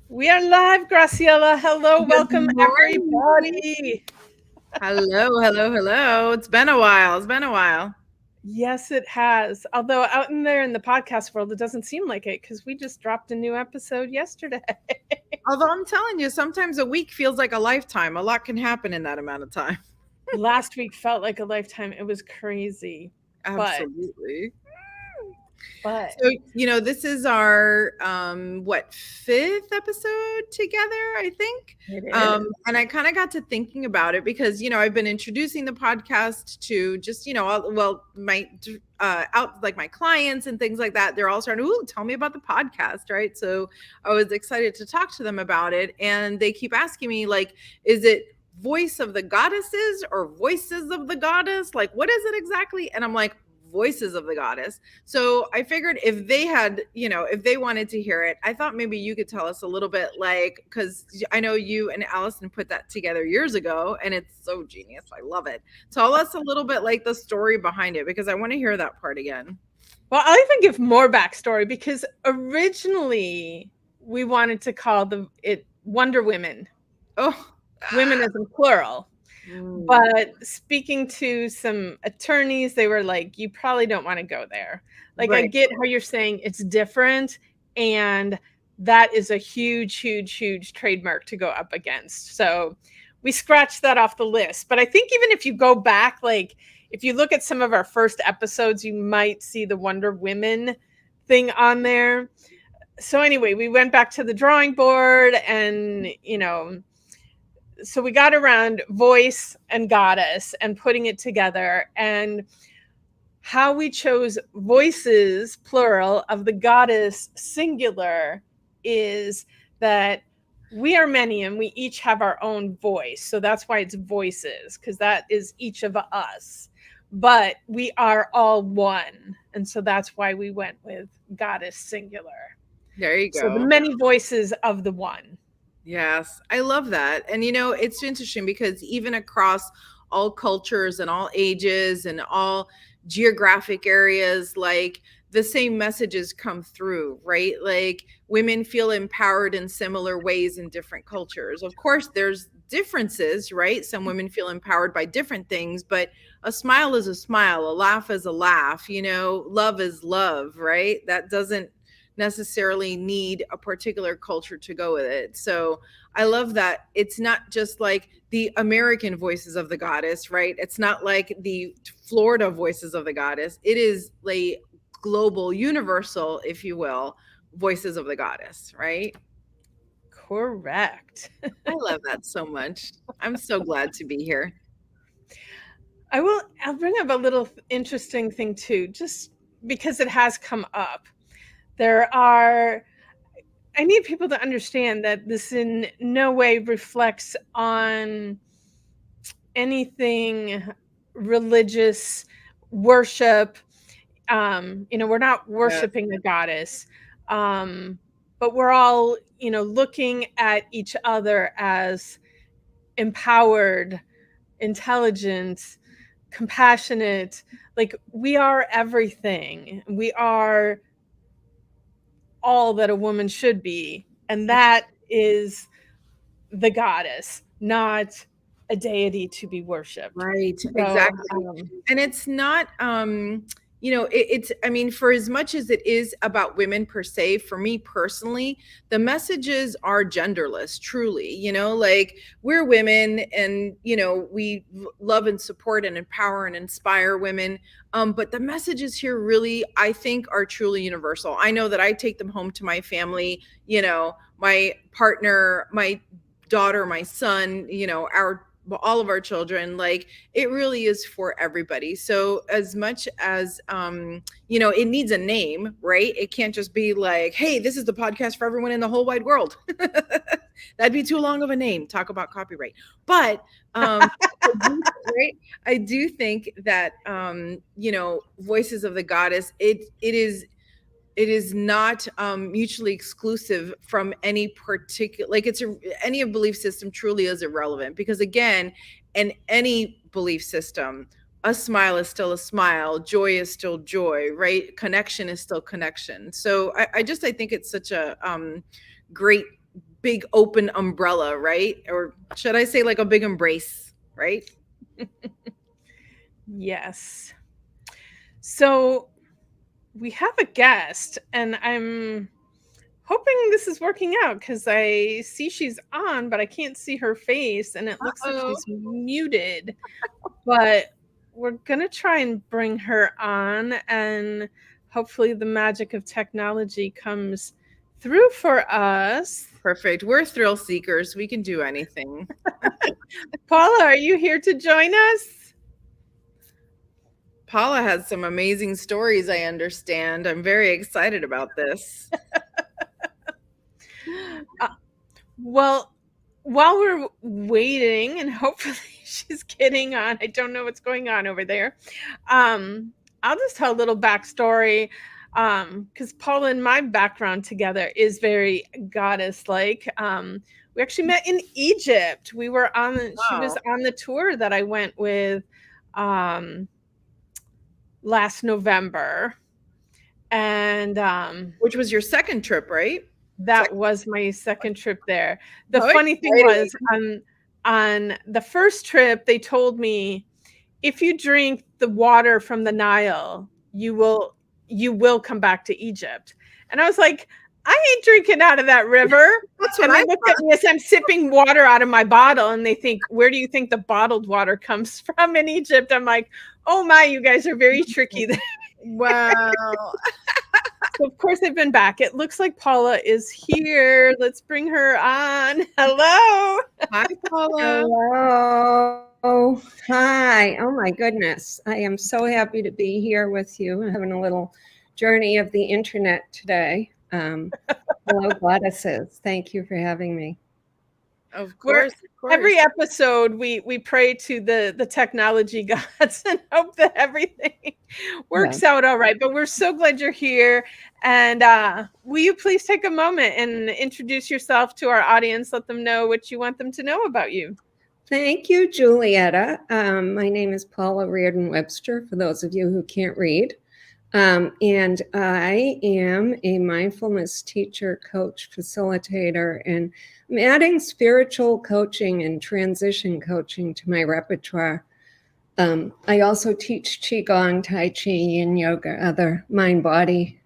We are live, Graciela. Hello, Good welcome morning. everybody. Hello, hello, hello. It's been a while. It's been a while. Yes, it has. Although out in there in the podcast world, it doesn't seem like it because we just dropped a new episode yesterday. Although I'm telling you, sometimes a week feels like a lifetime. A lot can happen in that amount of time. Last week felt like a lifetime. It was crazy. But, Absolutely. but So, this is our fifth episode together, I think. it is. And I kind of got to thinking about it because, I've been introducing the podcast to just, my out like my clients and things like that. They're all starting, ooh, tell me about the podcast, right? So I was excited to talk to them about it. And they keep asking me, like, is it voice of the goddesses or voices of the goddess? Like, what is it exactly? And I'm like, voices of the goddess. So I figured if they had, if they wanted to hear it, I thought maybe you could tell us a little bit, like, because I know you and Allison put that together years ago and it's so genius. I love it. Tell us a little bit like the story behind it, because I want to hear that part again. Well, I'll even give more backstory because originally we wanted to call it Wonder Women. Oh, Women ah, as in plural. mm, But speaking to some attorneys, they were like, "You probably don't wanna go there." Like, I right. get how you're saying it's different, and that is a huge, huge, huge trademark to go up against. So, we scratched that off the list, but I think even if you go back, like, if you look at some of our first episodes, you might see the Wonder Women thing on there. So, anyway, we went back to the drawing board and, so we got around voice and goddess and putting it together, and how we chose voices plural of the goddess singular is that we are many and we each have our own voice, so that's why it's voices, because that is each of us, but we are all one, and so that's why we went with goddess singular, There you so the go. many voices of the one. Yes, I love that. And it's interesting because even across all cultures and all ages and all geographic areas, like the same messages come through, right? Like women feel empowered in similar ways in different cultures. Of course, there's differences, right? Some women feel empowered by different things, but a smile is a smile, a laugh is a laugh, love is love, right? That doesn't necessarily need a particular culture to go with it. So I love that it's not just like the American voices of the goddess, right? It's not like the Florida voices of the goddess. It is like global, universal, if you will, voices of the goddess, right? Correct. I love that so much. I'm so glad to be here. I'll bring up a little interesting thing too, just because it has come up. There are I need people to understand that this in no way reflects on anything religious worship. We're not Yes. worshiping a goddess. Um, but we're all, looking at each other as empowered, intelligent, compassionate. Like we are everything. We are all that a woman should be. And that is the goddess, not a deity to be worshiped. Right, So, exactly. And it's not it's, I mean, for as much as it is about women per se, for me personally, the messages are genderless, truly, like we're women and we love and support and empower and inspire women. But the messages here really, I think, are truly universal. I know that I take them home to my family, my partner, my daughter, my son, our all of our children. Like it really is for everybody. So as much as it needs a name, right? It can't just be like, hey, this is the podcast for everyone in the whole wide world. That'd be too long of a name. Talk about copyright. But right, I do think that voices of the goddess, it is not mutually exclusive from any particular, like any belief system truly is irrelevant, because again, in any belief system, a smile is still a smile, joy is still joy, right? Connection is still connection. So I think it's such a great big open umbrella, right? Or should I say like a big embrace, right? Yes. So we have a guest, and I'm hoping this is working out because I see she's on, but I can't see her face, and it looks like Uh-oh. she's muted. But we're going to try and bring her on, and hopefully the magic of technology comes through for us. Perfect. We're thrill seekers. We can do anything. Paula, are you here to join us? Paula has some amazing stories, I understand. I'm very excited about this. Well, while we're waiting, and hopefully she's getting on, I don't know what's going on over there. I'll just tell a little backstory, because Paula and my background together is very goddess-like. We actually met in Egypt. She was on the tour that I went with last November, and which was your second trip, right? that was my second trip there. The Oh, funny thing was, on the first trip, they told me, if you drink the water from the Nile, you will come back to Egypt. And I was like, I ain't drinking out of that river. That's what And I they look at me as I'm sipping water out of my bottle, and they think, where do you think the bottled water comes from in Egypt? I'm like, oh my, you guys are very tricky there. Wow. So of course I've been back. It looks like Paula is here. Let's bring her on. Hello. Hi, Paula. Hello. Hi. Oh my goodness. I am so happy to be here with you and having a little journey of the internet today. Hello, goddesses. Thank you for having me. Of course. Every episode we pray to the technology gods and hope that everything works out all right. But we're so glad you're here. And will you please take a moment and introduce yourself to our audience? Let them know what you want them to know about you. Thank you, Julietta. My name is Paula Reardon-Webster, for those of you who can't read. And I am a mindfulness teacher, coach, facilitator, and I'm adding spiritual coaching and transition coaching to my repertoire. I also teach Qigong, Tai Chi, and yoga, other mind-body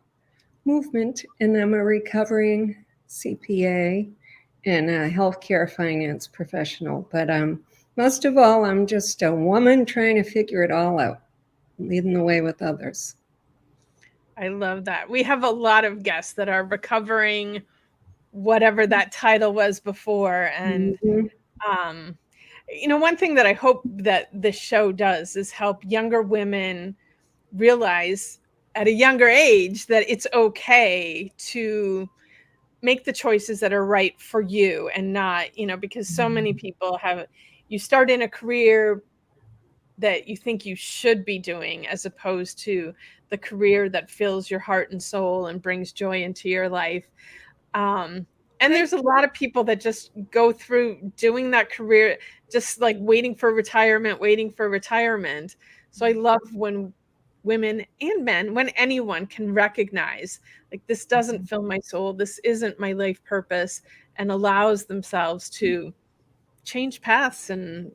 movement, and I'm a recovering CPA and a healthcare finance professional. But most of all, I'm just a woman trying to figure it all out, leading the way with others. I love that. We have a lot of guests that are recovering, whatever that title was before. And, one thing that I hope that this show does is help younger women realize at a younger age that it's okay to make the choices that are right for you, and not, because so many people you start in a career that you think you should be doing, as opposed to the career that fills your heart and soul and brings joy into your life. And there's a lot of people that just go through doing that career, just like waiting for retirement. So I love when women and men, when anyone can recognize, like, this doesn't fill my soul, this isn't my life purpose, and allows themselves to change paths and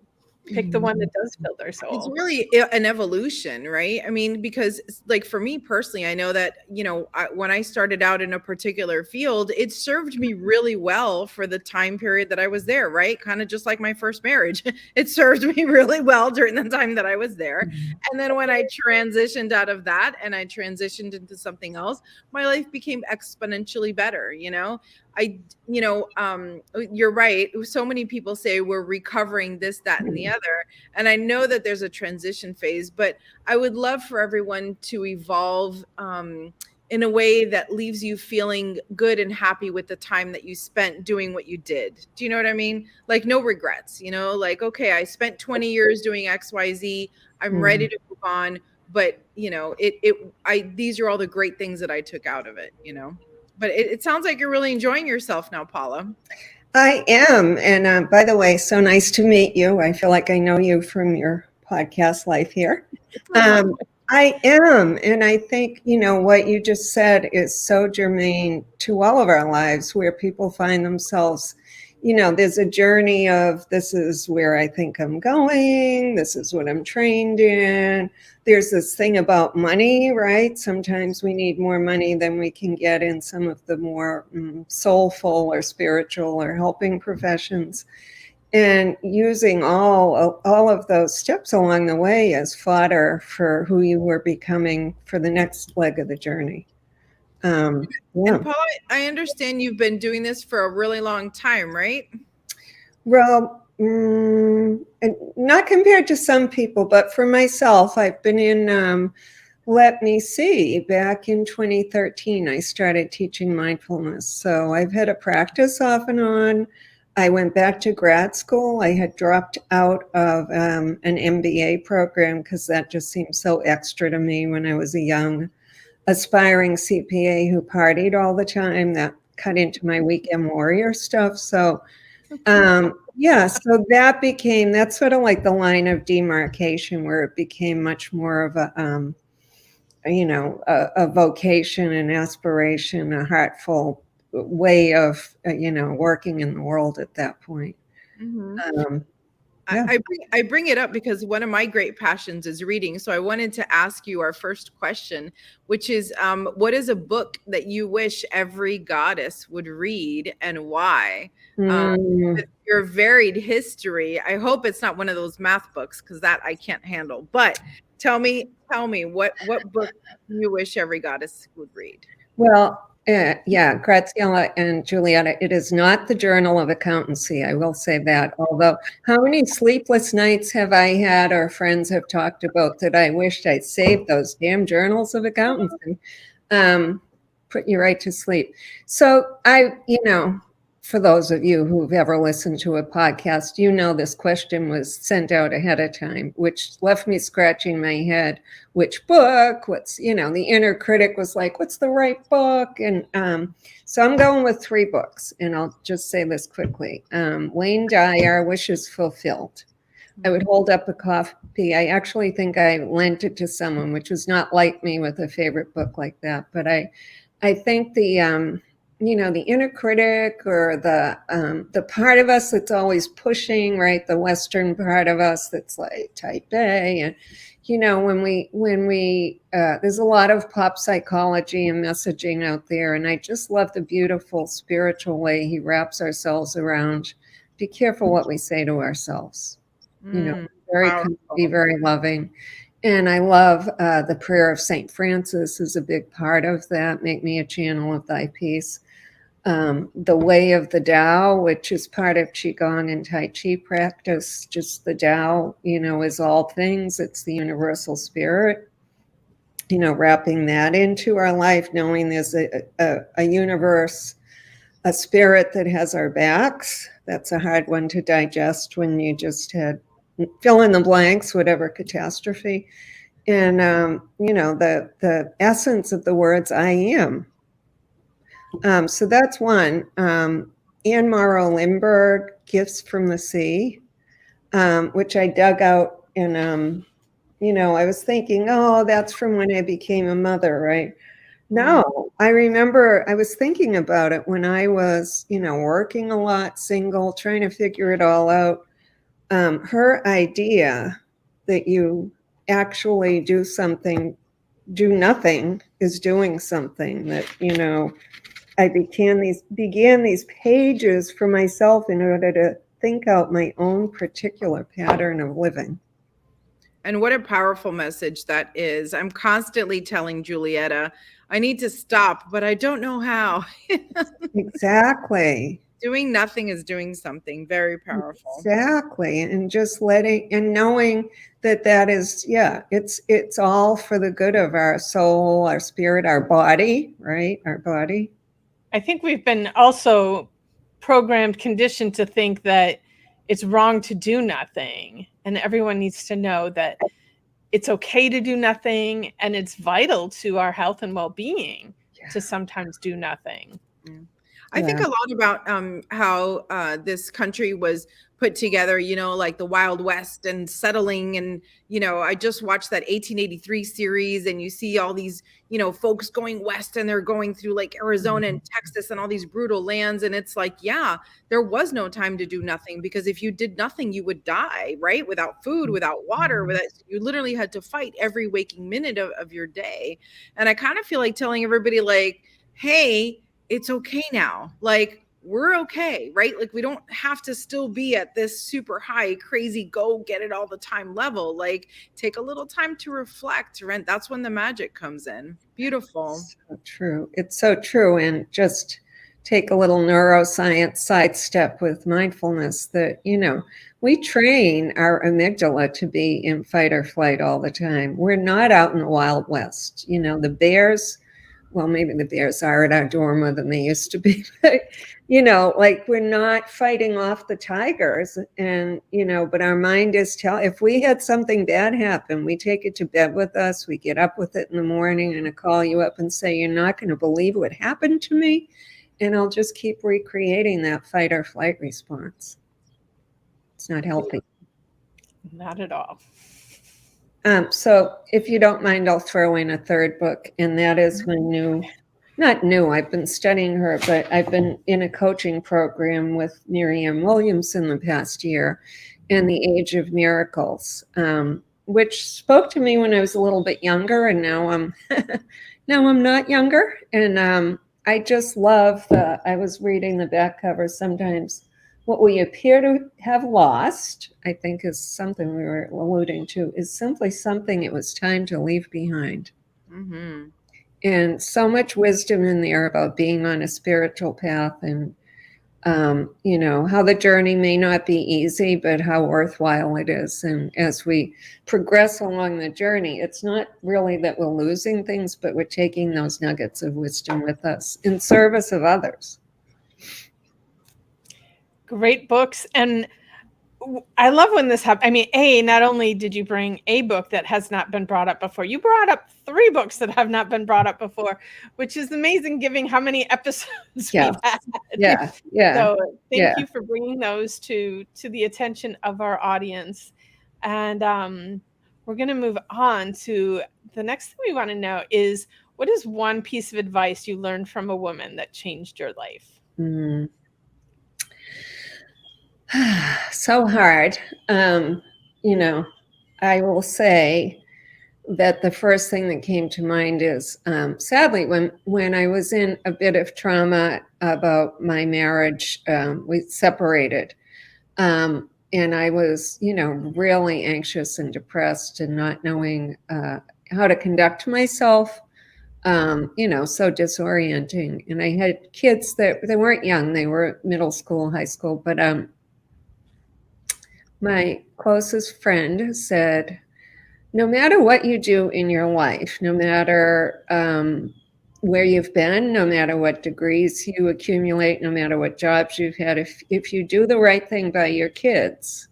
pick the one that does fill their soul. It's really an evolution, right? I mean, because like for me personally, I know that, when I started out in a particular field, it served me really well for the time period that I was there, right? Kind of just like my first marriage. It served me really well during the time that I was there. And then when I transitioned out of that and I transitioned into something else, my life became exponentially better, you're right. So many people say we're recovering this, that, and the other. And I know that there's a transition phase, but I would love for everyone to evolve in a way that leaves you feeling good and happy with the time that you spent doing what you did. Do you know what I mean? Like, no regrets, like, okay, I spent 20 years doing XYZ. I'm ready to move on. But, these are all the great things that I took out of it, But it sounds like you're really enjoying yourself now, Paula. I am. And by the way, so nice to meet you. I feel like I know you from your podcast life here. I am. And I think, what you just said is so germane to all of our lives where people find themselves, there's a journey of this is where I think I'm going. This is what I'm trained in. There's this thing about money, right? Sometimes we need more money than we can get in some of the more soulful or spiritual or helping professions. And using all of those steps along the way as fodder for who you were becoming for the next leg of the journey. Yeah. And Paula, I understand you've been doing this for a really long time, right? Well, and not compared to some people, but for myself, I've been in, let me see, back in 2013, I started teaching mindfulness. So I've had a practice off and on. I went back to grad school. I had dropped out of an MBA program because that just seemed so extra to me when I was a young aspiring CPA who partied all the time. That cut into my weekend warrior stuff. So yeah, so that's sort of like the line of demarcation where it became much more of a vocation, an aspiration, a heartful way of, working in the world at that point. Mm-hmm. Yeah. I bring it up because one of my great passions is reading. So I wanted to ask you our first question, which is, what is a book that you wish every goddess would read and why? With your varied history, I hope it's not one of those math books because that I can't handle. But tell me what book you wish every goddess would read. Well, yeah, Graziella and Julietta, it is not the Journal of Accountancy. I will say that. Although, how many sleepless nights have I had or friends have talked about that I wished I'd saved those damn journals of accountancy. Put you right to sleep. So for those of you who've ever listened to a podcast, this question was sent out ahead of time, which left me scratching my head. Which book? What's, the inner critic was like, what's the right book? And so I'm going with 3 books, and I'll just say this quickly. Wayne Dyer, Wishes Fulfilled. I would hold up a copy. I actually think I lent it to someone, which was not like me with a favorite book like that. But I think the the inner critic or the part of us that's always pushing, right? The Western part of us that's like type A. And, when we there's a lot of pop psychology and messaging out there. And I just love the beautiful spiritual way he wraps ourselves around. Be careful what we say to ourselves. Very be very loving. And I love the prayer of St. Francis is a big part of that. Make me a channel of thy peace. The way of the Tao, which is part of Qigong and Tai Chi practice, just the Tao, is all things. It's the universal spirit, wrapping that into our life, knowing there's a universe, a spirit that has our backs. That's a hard one to digest when you just had fill in the blanks, whatever catastrophe. And, the essence of the words I am. So that's one. Anne Morrow Lindbergh, Gifts from the Sea, which I dug out. And, I was thinking, oh, that's from when I became a mother, right? No, I remember I was thinking about it when I was, working a lot, single, trying to figure it all out. Her idea that you actually do nothing is doing something, that, I began these pages for myself in order to think out my own particular pattern of living. And what a powerful message that is. I'm constantly telling Julietta, I need to stop, but I don't know how. Exactly. Doing nothing is doing something. Very powerful. Exactly. And just letting and knowing that is, it's all for the good of our soul, our spirit, our body, right? Our body. I think we've been also programmed, conditioned to think that it's wrong to do nothing. And everyone needs to know that it's okay to do nothing. And it's vital to our health and well-being to sometimes do nothing. I think a lot about how this country was put together, you know, like the Wild West and settling. And, you know, I just watched that 1883 series, and you see all these, you know, folks going west, and they're going through like Arizona and Texas and all these brutal lands. And it's like, yeah, there was no time to do nothing, because if you did nothing, you would die, right? Without food, without water, without, you literally had to fight every waking minute of your day. And I kind of feel like telling everybody, like, hey, it's okay now. Like, we're okay, right? Like, we don't have to still be at this super high, crazy, go get it all the time level. Like, take a little time to reflect, right? That's when the magic comes in. Beautiful. So true. It's so true. And just take a little neuroscience sidestep with mindfulness that, you know, we train our amygdala to be in fight or flight all the time. We're not out in the Wild West. You know, the bears, well, maybe the bears are at our door more than they used to be, but, you know, like, we're not fighting off the tigers. And, you know, but our mind is if we had something bad happen, we take it to bed with us, we get up with it in the morning, and I call you up and say, you're not going to believe what happened to me. And I'll just keep recreating that fight or flight response. It's not healthy. Not at all. So if you don't mind, I'll throw in a third book, and that is my not new, I've been studying her, but I've been in a coaching program with Marianne Williamson the past year, and The Age of Miracles, which spoke to me when I was a little bit younger, and now I'm not younger. And I just love I was reading the back cover. Sometimes what we appear to have lost, I think, is something we were alluding to, is simply something it was time to leave behind. Mm-hmm. And so much wisdom in there about being on a spiritual path, and, you know, how the journey may not be easy, but how worthwhile it is. And as we progress along the journey, it's not really that we're losing things, but we're taking those nuggets of wisdom with us in service of others. Great books. And I love when this happens. I mean, not only did you bring a book that has not been brought up before, you brought up 3 books that have not been brought up before, which is amazing given how many episodes we've had. Yeah. So thank you for bringing those to the attention of our audience. And we're going to move on to the next thing we want to know is, what is one piece of advice you learned from a woman that changed your life? So hard. You know, I will say that the first thing that came to mind is, sadly, when I was in a bit of trauma about my marriage, we separated. And I was, you know, really anxious and depressed and not knowing how to conduct myself, you know, so disorienting. And I had kids that they weren't young, they were middle school, high school, but my closest friend said, no matter what you do in your life, no matter where you've been, no matter what degrees you accumulate, no matter what jobs you've had, if you do the right thing by your kids,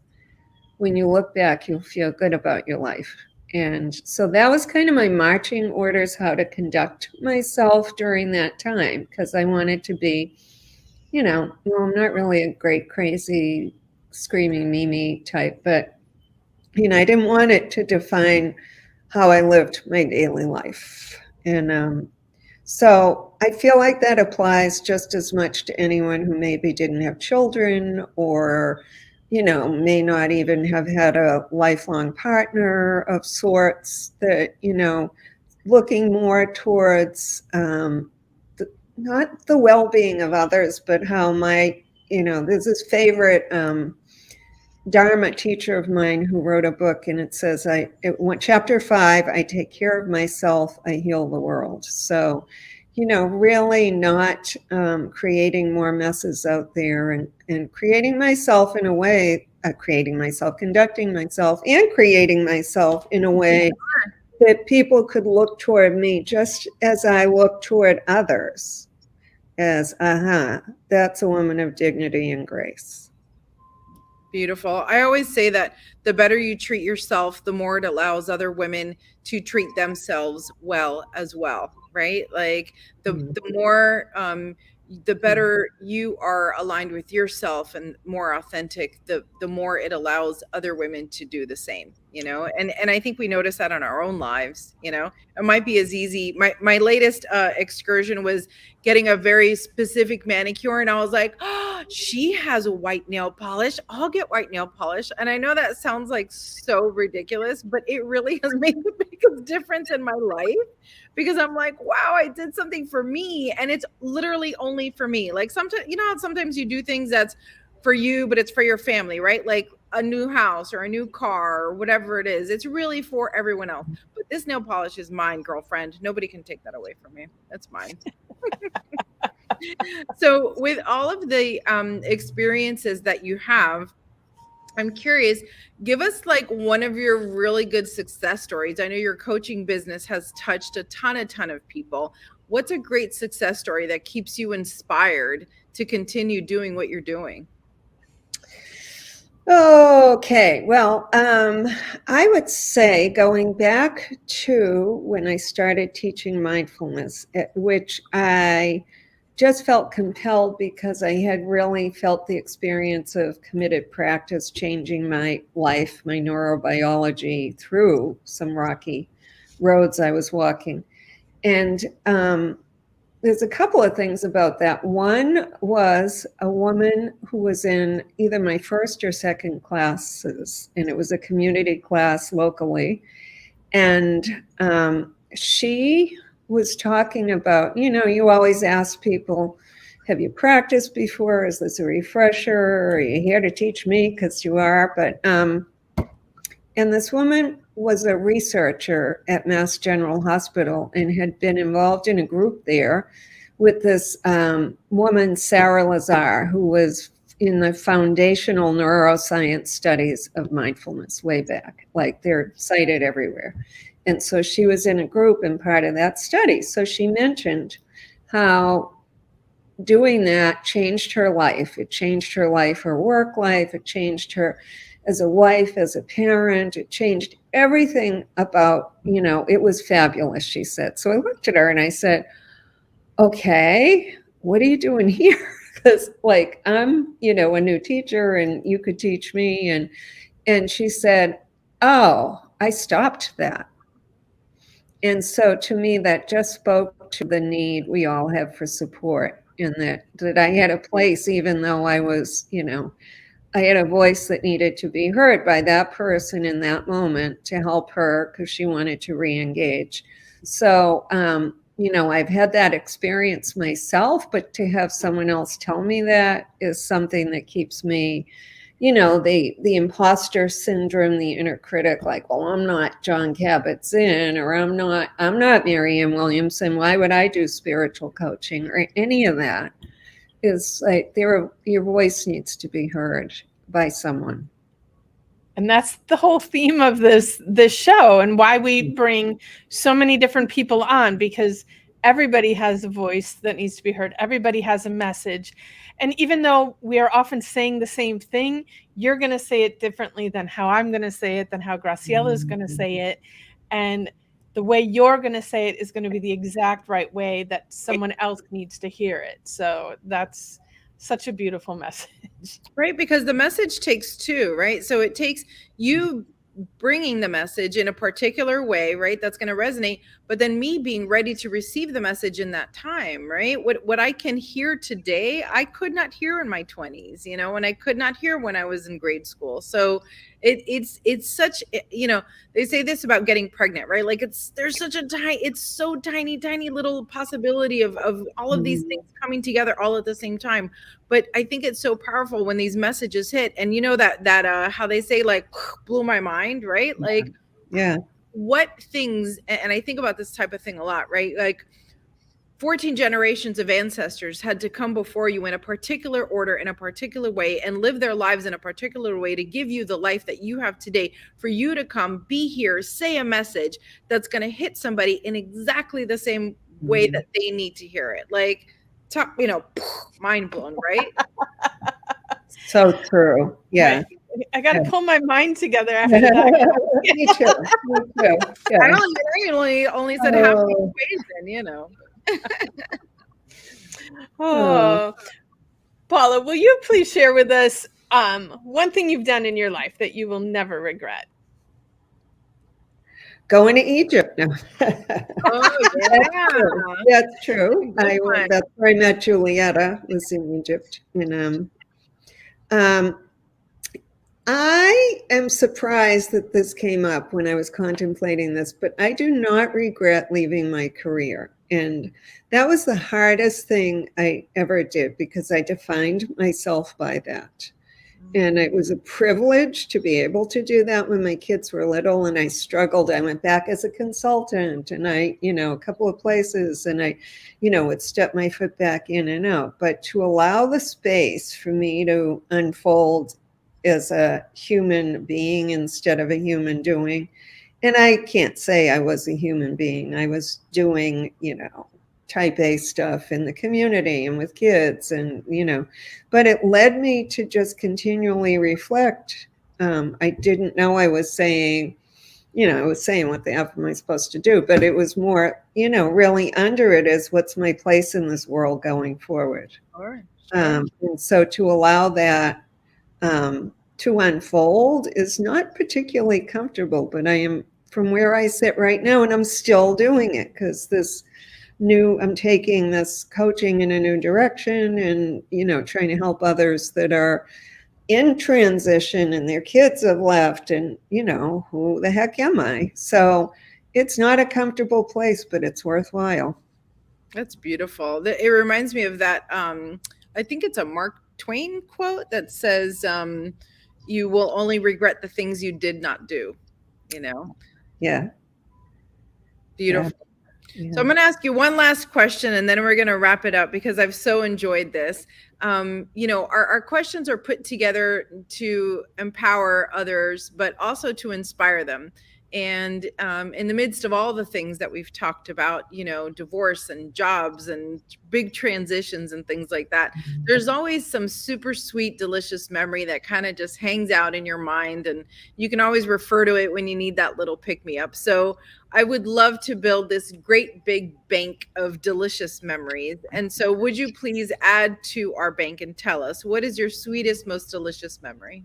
when you look back, you'll feel good about your life. And so that was kind of my marching orders, how to conduct myself during that time, because I wanted to be, you know, well, I'm not really a great, crazy, screaming Mimi type, but, you know, I didn't want it to define how I lived my daily life. And so I feel like that applies just as much to anyone who maybe didn't have children, or, you know, may not even have had a lifelong partner of sorts, that, you know, looking more towards not the well-being of others, but how you know, there's this favorite Dharma teacher of mine who wrote a book, and it says, chapter 5, I take care of myself, I heal the world. So, you know, really not creating more messes out there, and creating myself in a way, conducting myself and creating myself in a way that people could look toward me just as I look toward others, as, that's a woman of dignity and grace. Beautiful. I always say that the better you treat yourself, the more it allows other women to treat themselves well as well, right? Like the more the better you are aligned with yourself and more authentic, the more it allows other women to do the same, you know. And I think we notice that in our own lives, you know. It might be as easy. My latest excursion was getting a very specific manicure, and I was like, oh, she has white nail polish, I'll get white nail polish. And I know that sounds like so ridiculous, but it really has made a big difference in my life, because I'm like, wow, I did something for me, and it's literally only for me. Like sometimes, you know how sometimes you do things that's for you, but it's for your family, right? Like a new house or a new car or whatever it is. It's really for everyone else. But this nail polish is mine, girlfriend. Nobody can take that away from me. That's mine. So with all of the experiences that you have, I'm curious, give us like one of your really good success stories. I know your coaching business has touched a ton of people. What's a great success story that keeps you inspired to continue doing what you're doing? Okay, well, I would say going back to when I started teaching mindfulness, which I just felt compelled because I had really felt the experience of committed practice changing my life, my neurobiology through some rocky roads I was walking. And there's a couple of things about that. One was a woman who was in either my first or second classes, and it was a community class locally. And she was talking about, you know, you always ask people, have you practiced before? Is this a refresher? Are you here to teach me? Because you are. But and this woman was a researcher at Mass General Hospital and had been involved in a group there with this woman, Sarah Lazar, who was in the foundational neuroscience studies of mindfulness way back. Like they're cited everywhere. And so she was in a group and part of that study. So she mentioned how doing that changed her life. It changed her life, her work life. It changed her as a wife, as a parent. It changed everything about, you know, it was fabulous, she said. So I looked at her and I said, okay, what are you doing here? Because like, I'm, you know, a new teacher and you could teach me. And she said, oh, I stopped that. And so to me, that just spoke to the need we all have for support, and that I had a place, even though I was, you know, I had a voice that needed to be heard by that person in that moment to help her because she wanted to re-engage. So, you know, I've had that experience myself, but to have someone else tell me that is something that keeps me, you know, the imposter syndrome, the inner critic, like, well, I'm not John Kabat-Zinn, or I'm not Marianne Williamson. Why would I do spiritual coaching or any of that? Is like your voice needs to be heard by someone. And that's the whole theme of this show, and why we bring so many different people on, because everybody has a voice that needs to be heard. Everybody has a message. And even though we are often saying the same thing, you're going to say it differently than how I'm going to say it, than how Graciela is going to say it. And the way you're going to say it is going to be the exact right way that someone else needs to hear it. So that's such a beautiful message. Right, because the message takes two, right? So it takes you bringing the message in a particular way, right? That's going to resonate, but then me being ready to receive the message in that time, right? What I can hear today, I could not hear in my 20s, you know, and I could not hear when I was in grade school. So it's such, you know, they say this about getting pregnant, right? Like there's such a it's so tiny little possibility of all of these things coming together all at the same time. But I think it's so powerful when these messages hit, and you know that how they say, like, blew my mind, right? Like, yeah, what things, and I think about this type of thing a lot, right? Like 14 generations of ancestors had to come before you in a particular order, in a particular way, and live their lives in a particular way to give you the life that you have today, for you to come, be here, say a message that's going to hit somebody in exactly the same way that they need to hear it. Like, you know, mind blown, right? So true. Yeah. Right. I got to pull my mind together after that. Me too. Me too. Yeah. I only said half the equation, you know. Oh, Paula, will you please share with us one thing you've done in your life that you will never regret? Going to Egypt. No. Oh, yeah. That's true. That's where I met Julietta, was in Egypt. And I am surprised that this came up when I was contemplating this, but I do not regret leaving my career. And that was the hardest thing I ever did, because I defined myself by that. And it was a privilege to be able to do that when my kids were little, and I struggled. I went back as a consultant, and a couple of places, and I, would step my foot back in and out. But to allow the space for me to unfold as a human being instead of a human doing. And I can't say I was a human being. I was doing, type A stuff in the community and with kids, and, but it led me to just continually reflect. I didn't know I was saying, I was saying, what the F am I supposed to do? But it was more, really under it is, what's my place in this world going forward? Sure. And so to allow that to unfold is not particularly comfortable, but I am from where I sit right now, and I'm still doing it, because I'm taking this coaching in a new direction, and, trying to help others that are in transition and their kids have left, and, who the heck am I? So it's not a comfortable place, but it's worthwhile. That's beautiful. It reminds me of that. I think it's a Mark Twain quote that says, you will only regret the things you did not do, Yeah. Beautiful. Yeah. So I'm going to ask you one last question, and then we're going to wrap it up, because I've so enjoyed this. Our questions are put together to empower others, but also to inspire them. And in the midst of all the things that we've talked about, divorce and jobs and big transitions and things like that, there's always some super sweet, delicious memory that kind of just hangs out in your mind. And you can always refer to it when you need that little pick me up. So I would love to build this great big bank of delicious memories. And so would you please add to our bank and tell us, what is your sweetest, most delicious memory?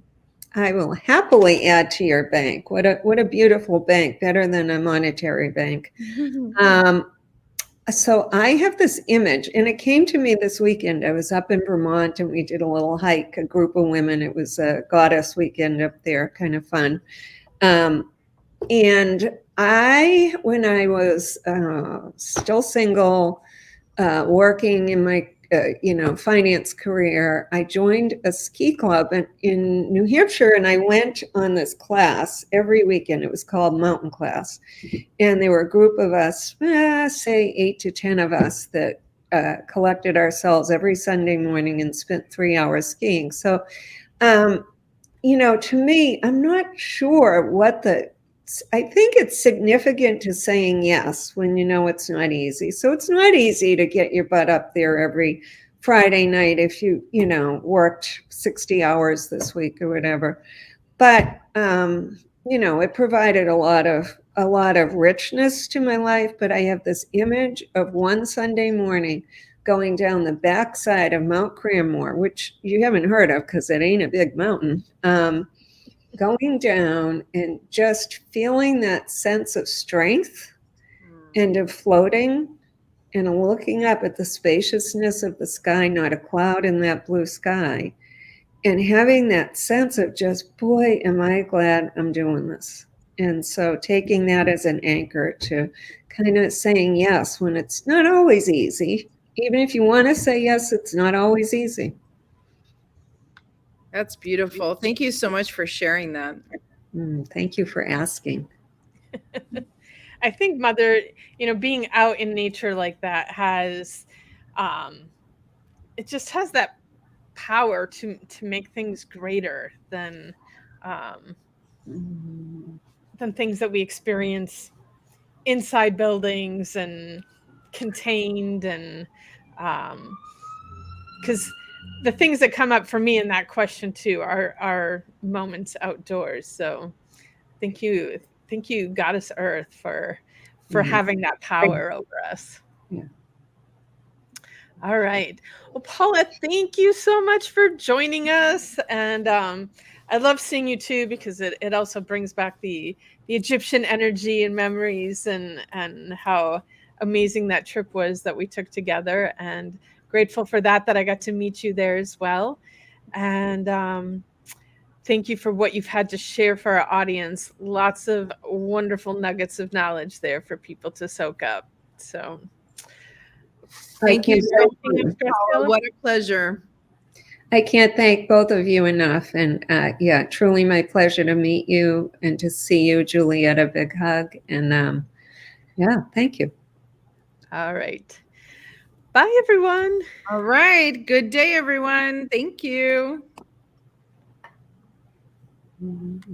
I will happily add to your bank. What a beautiful bank, better than a monetary bank. So I have this image, and it came to me this weekend. I was up in Vermont, and we did a little hike, a group of women. It was a goddess weekend up there, kind of fun. And when I was still single, working in my finance career, I joined a ski club in New Hampshire, and I went on this class every weekend. It was called Mountain Class, and there were a group of us, say 8 to 10 of us, that collected ourselves every Sunday morning and spent 3 hours skiing. So, to me, I'm not sure I think it's significant to saying yes when it's not easy. So it's not easy to get your butt up there every Friday night if you worked 60 hours this week or whatever. But it provided a lot of richness to my life. But I have this image of one Sunday morning going down the backside of Mount Cranmore, which you haven't heard of because it ain't a big mountain. Going down and just feeling that sense of strength and of floating, and looking up at the spaciousness of the sky, not a cloud in that blue sky, and having that sense of just, boy, am I glad I'm doing this. And so taking that as an anchor to kind of saying yes when it's not always easy. Even if you want to say yes, it's not always easy. That's beautiful. Thank you so much for sharing that. Thank you for asking. I think, Mother, being out in nature like that has, it just has that power to make things greater than things that we experience inside buildings and contained. And because the things that come up for me in that question too are moments outdoors. So thank you, Goddess Earth, for having that power over us. Yeah. All right. Well, Paula, thank you so much for joining us. And I love seeing you too, because it also brings back the Egyptian energy and memories, and how amazing that trip was that we took together, and grateful for that I got to meet you there as well. And thank you for what you've had to share for our audience. Lots of wonderful nuggets of knowledge there for people to soak up. So Thank you so much, Paula. What a pleasure. I can't thank both of you enough. And yeah, truly my pleasure to meet you and to see you, Juliet. A big hug. And yeah, thank you. All right. Bye, everyone. All right. Good day, everyone. Thank you. Mm-hmm.